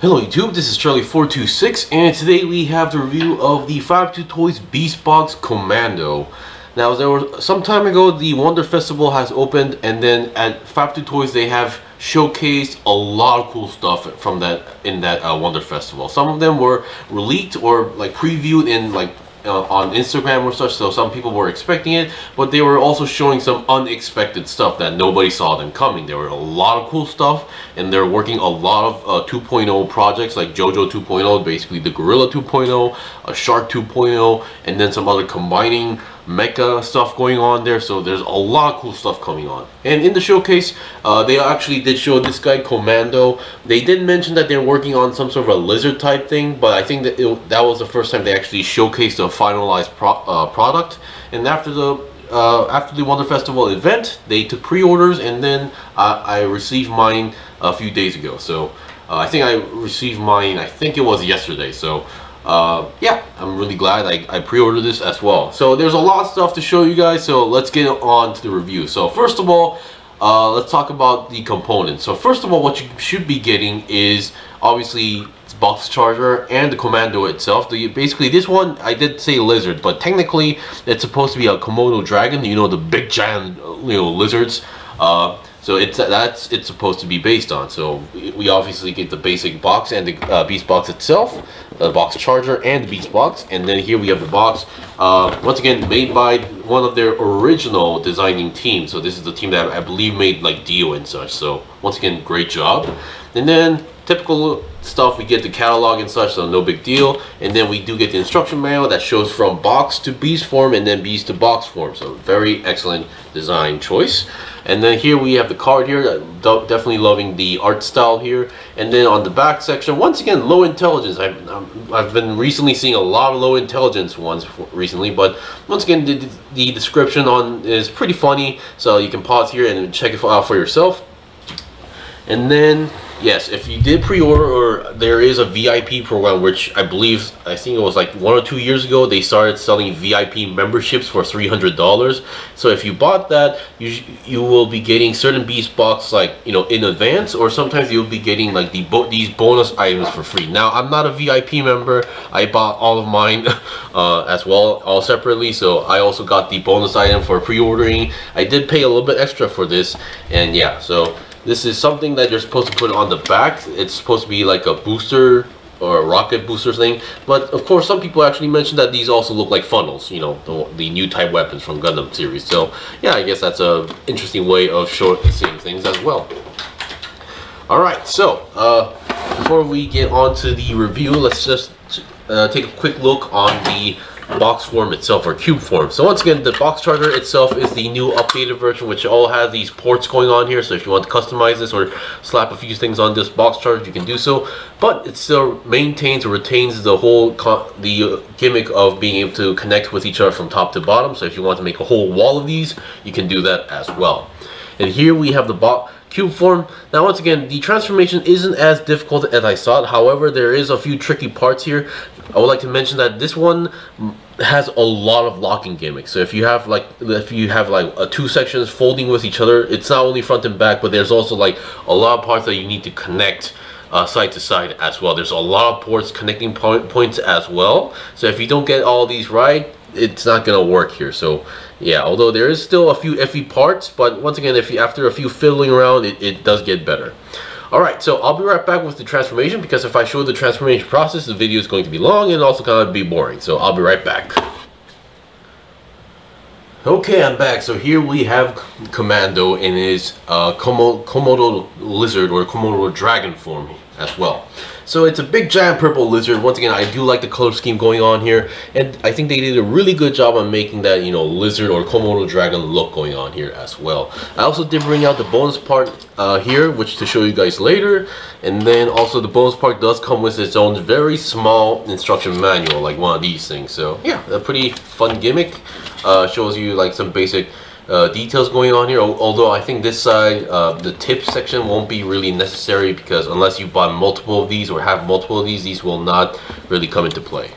Hello YouTube, this is Charlie426 and today we have the review of the 52Toys Beastbox Kommando. Now, there was some time ago the Wonder Festival has opened, and then at 52Toys they have showcased a lot of cool stuff from that Wonder Festival. Some of them were leaked or like previewed in on Instagram or such, so some people were expecting it, but they were also showing some unexpected stuff that nobody saw them coming. There were a lot of cool stuff, and they're working a lot of 2.0 projects like JoJo 2.0, basically the Gorilla 2.0, a Shark 2.0, and then some other combining mecha stuff going on there. So there's a lot of cool stuff coming on. And in the showcase, they actually did show this guy Kommando. They did mention that they're working on some sort of a lizard type thing, but I think that that was the first time they actually showcased a finalized product. And after the Wonder Festival event, they took pre-orders, and then I received mine a few days ago. So I think I received mine, I think it was yesterday. So yeah, I'm really glad I pre-ordered this as well. So there's a lot of stuff to show you guys, so let's get on to the review. So first of all, let's talk about the components. So first of all, what you should be getting is obviously box charger and the Kommando itself. Basically this one, I did say lizard, but technically it's supposed to be a Komodo dragon, you know, the big giant lizards. So it's supposed to be based on. So we obviously get the basic box and the Beast box itself, the box charger and the Beast box, and then here we have the box. Once again, made by one of their original designing teams. So this is the team that I believe made like Dio and such. So once again, great job. And then typical stuff, we get the catalog and such, so no big deal. And then we do get the instruction manual that shows from box to beast form and then beast to box form. So very excellent design choice. And then here we have the card here. Definitely loving the art style here. And then on the back section, once again, low intelligence. I've been recently seeing a lot of low intelligence ones recently, but once again, the description is pretty funny. So you can pause here and check it out for yourself. And then, yes, if you did pre-order, or there is a VIP program, which I think it was like 1 or 2 years ago, they started selling VIP memberships for $300. So if you bought that, you will be getting certain Beast Box, like, you know, in advance, or sometimes you'll be getting like these bonus items for free. Now, I'm not a VIP member. I bought all of mine as well, all separately. So I also got the bonus item for pre-ordering. I did pay a little bit extra for this, and yeah, so this is something that you're supposed to put on the back. It's supposed to be like a booster or a rocket booster thing. But of course, some people actually mentioned that these also look like funnels, you know, the new type weapons from Gundam series. So yeah, I guess that's a interesting way of seeing things as well. Alright, so before we get on to the review, let's just take a quick look on the box form itself, or cube form. So once again, the box charger itself is the new updated version, which all has these ports going on here. So if you want to customize this or slap a few things on this box charger, you can do so, but it still maintains or retains the whole gimmick of being able to connect with each other from top to bottom. So if you want to make a whole wall of these, you can do that as well. And here we have the cube form. Now once again, the transformation isn't as difficult as I thought. However, there is a few tricky parts here. I would like to mention that this one has a lot of locking gimmicks. So if you have like two sections folding with each other, it's not only front and back, but there's also like a lot of parts that you need to connect side to side as well. There's a lot of ports, connecting points as well. So if you don't get all these right, it's not gonna work here. So yeah, although there is still a few iffy parts, but once again, after a few fiddling around, it does get better. Alright, so I'll be right back with the transformation, because if I show the transformation process, the video is going to be long and also kind of be boring. So I'll be right back. Okay, I'm back. So here we have Kommando in his Komodo lizard or Komodo dragon form as well. So it's a big giant purple lizard. Once again, I do like the color scheme going on here, and I think they did a really good job on making that, you know, lizard or Komodo dragon look going on here as well. I also did bring out the bonus part here, which to show you guys later, and then also the bonus part does come with its own very small instruction manual, like one of these things. So yeah, a pretty fun gimmick. Shows you like some basic details going on here, although I think this side, the tip section won't be really necessary, because unless you buy multiple of these or have multiple of these will not really come into play.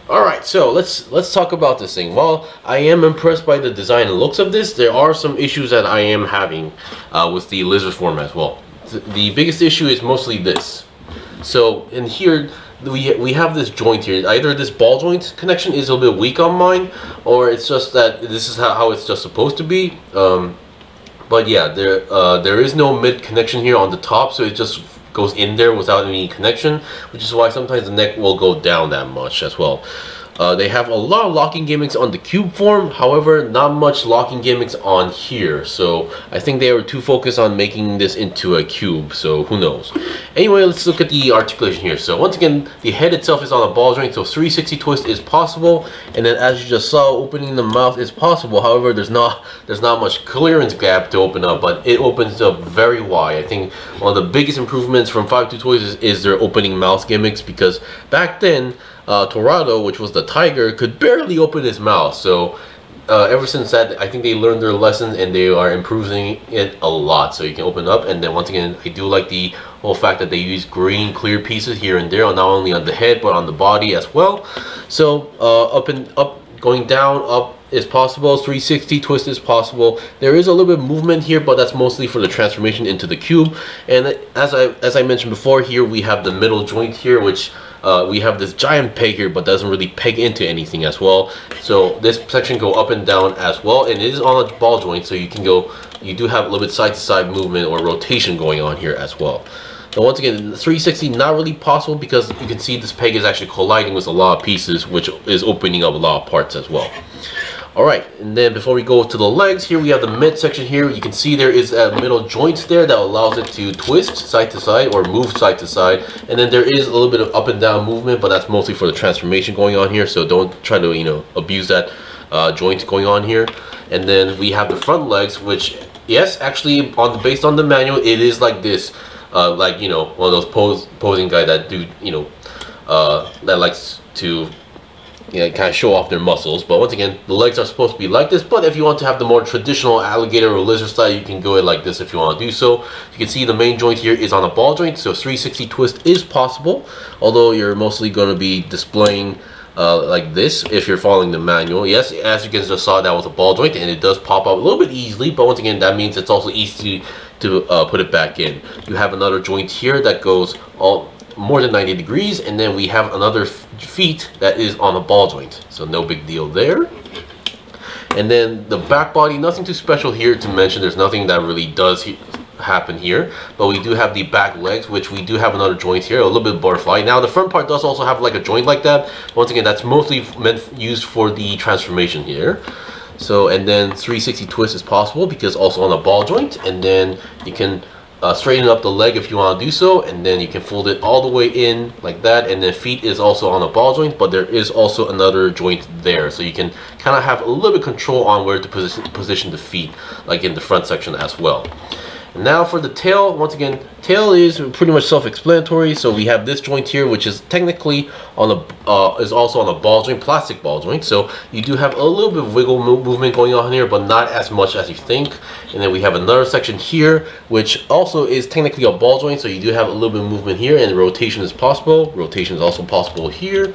Alright, so let's talk about this thing. While I am impressed by the design and looks of this, there are some issues that I am having with the lizard form as well. The biggest issue is mostly this. So in here we have this joint here. Either this ball joint connection is a little bit weak on mine, or it's just that this is how it's just supposed to be. But yeah, there is no mid connection here on the top, so it just goes in there without any connection, which is why sometimes the neck will go down that much as well. They have a lot of locking gimmicks on the cube form, however not much locking gimmicks on here, so I think they were too focused on making this into a cube, so who knows. Anyway, let's look at the articulation here. So once again, the head itself is on a ball joint, so 360 twist is possible, and then as you just saw, opening the mouth is possible. However, there's not much clearance gap to open up, but it opens up very wide. I think one of the biggest improvements from 52Toys is their opening mouth gimmicks, because back then Torado, which was the tiger, could barely open his mouth. So ever since that, I think they learned their lesson and they are improving it a lot. So you can open up, and then once again, I do like the whole fact that they use green clear pieces here and there, not only on the head but on the body as well. So up and up, going down, up is possible. 360 twist is possible. There is a little bit of movement here, but that's mostly for the transformation into the cube. And as I mentioned before, here we have the middle joint here, which we have this giant peg here, but doesn't really peg into anything as well. So this section go up and down as well, and it is on a ball joint, so you can go, you do have a little bit side to side movement or rotation going on here as well. Now once again, the 360 not really possible, because you can see this peg is actually colliding with a lot of pieces, which is opening up a lot of parts as well. Alright, and then before we go to the legs, here we have the mid section here. You can see there is a middle joint there that allows it to twist side to side or move side to side. And then there is a little bit of up and down movement, but that's mostly for the transformation going on here. So don't try to, you know, abuse that joint going on here. And then we have the front legs, which, yes, actually, based on the manual, it is like this. Like, you know, one of those posing guys that do, you know, that likes to, you know, kind of show off their muscles. But once again, the legs are supposed to be like this, but if you want to have the more traditional alligator or lizard style, you can go it like this if you want to do so. You can see the main joint here is on a ball joint, so 360 twist is possible, although you're mostly going to be displaying like this if you're following the manual. Yes, as you guys just saw, that was a ball joint, and it does pop out a little bit easily, but once again, that means it's also easy to put it back in. You have another joint here that goes more than 90 degrees, and then we have another feet that is on a ball joint, so no big deal there. And then the back body, nothing too special here to mention. There's nothing that really does happen here, but we do have the back legs, which we do have another joint here, a little bit butterfly. Now the front part does also have like a joint like that. Once again, that's mostly used for the transformation here. So, and then 360 twist is possible because also on a ball joint, and then you can straighten up the leg if you want to do so, and then you can fold it all the way in like that. And then feet is also on a ball joint, but there is also another joint there, so you can kind of have a little bit control on where to position the feet, like in the front section as well. And now for the tail, once again, tail is pretty much self-explanatory. So we have this joint here, which is technically on a is also on a ball joint, plastic ball joint. So you do have a little bit of wiggle movement going on here, but not as much as you think. And then we have another section here, which also is technically a ball joint. So you do have a little bit of movement here, and rotation is possible. Rotation is also possible here.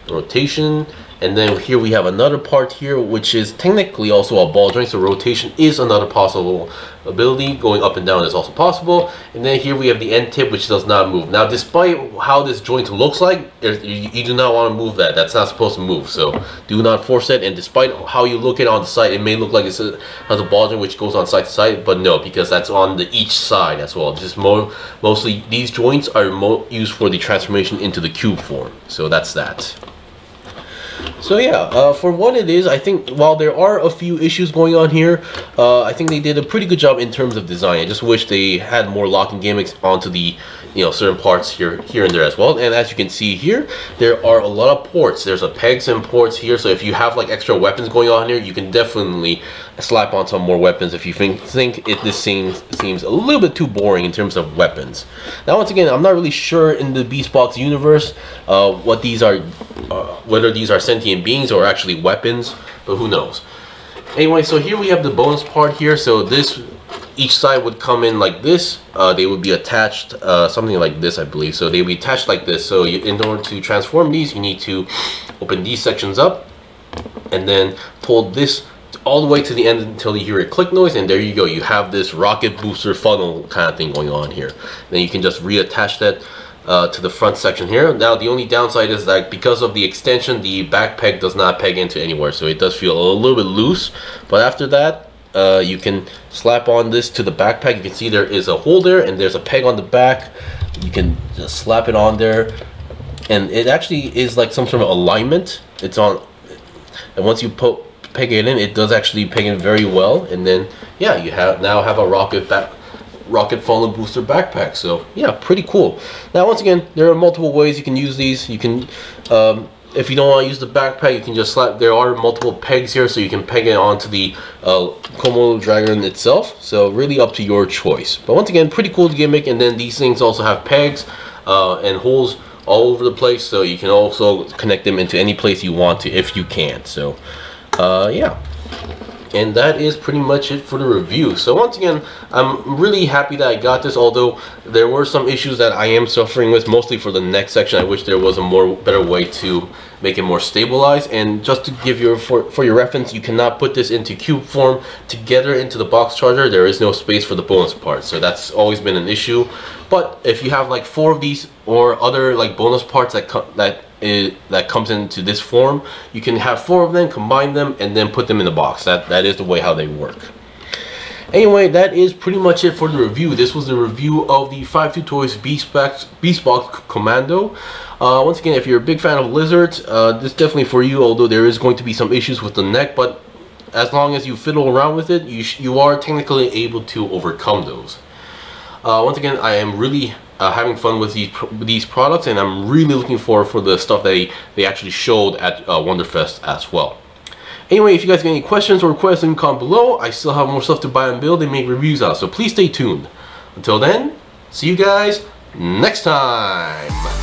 Rotation. And then here we have another part here, which is technically also a ball joint, so rotation is another possible ability. Going up and down is also possible. And then here we have the end tip, which does not move. Now, despite how this joint looks like, you do not want to move that. That's not supposed to move, so do not force it. And despite how you look at it on the side, it may look like it has a ball joint which goes on side to side, but no, because that's on each side as well. Just mostly these joints are used for the transformation into the cube form. So that's that. So yeah, for what it is, I think while there are a few issues going on here, I think they did a pretty good job in terms of design. I just wish they had more locking gimmicks onto the, you know, certain parts here and there as well. And as you can see here, there are a lot of ports. There's a pegs and ports here, so if you have like extra weapons going on here, you can definitely slap on some more weapons if you think this seems a little bit too boring in terms of weapons. Now, once again, I'm not really sure in the Beastbox universe what these are, whether these are sentient beings or actually weapons, but who knows. Anyway, so here we have the bonus part here. So this, each side would come in like this. They would be attached something like this, I believe. So they would be attached like this. So in order to transform these, you need to open these sections up and then pull this all the way to the end until you hear a click noise, and there you go. You have this rocket booster funnel kind of thing going on here. Then you can just reattach that to the front section here. Now the only downside is that because of the extension, the back peg does not peg into anywhere, so it does feel a little bit loose. But after that, you can slap on this to the backpack. You can see there is a hole there, and there's a peg on the back. You can just slap it on there, and it actually is like some sort of alignment. It's on, and once you peg it in, it does actually peg in very well. And then yeah, you now have a rocket funnel booster backpack. So yeah, pretty cool. Now once again, there are multiple ways you can use these. You can if you don't want to use the backpack, you can just slap. There are multiple pegs here, so you can peg it onto the Komodo dragon itself. So really up to your choice. But once again, pretty cool gimmick. And then these things also have pegs and holes all over the place, so you can also connect them into any place you want to if you can. So yeah. And that is pretty much it for the review. So once again, I'm really happy that I got this, although there were some issues that I am suffering with, mostly for the neck section. I wish there was a better way to make it more stabilized. And just to give you for your reference, you cannot put this into cube form together into the box charger. There is no space for the bonus parts, so that's always been an issue. But if you have like 4 of these or other like bonus parts that comes into this form, you can have 4 of them, combine them, and then put them in the box. That is the way how they work. Anyway, that is pretty much it for the review. This was the review of the 52Toys Beastbox Kommando. Once again, if you're a big fan of lizards, this is definitely for you, although there is going to be some issues with the neck, but as long as you fiddle around with it, you are technically able to overcome those. Once again, I am really having fun with these products, and I'm really looking forward for the stuff they actually showed at Wonderfest as well. Anyway, if you guys got any questions or requests, leave them comment below. I still have more stuff to buy and build and make reviews out, so please stay tuned. Until then, see you guys next time.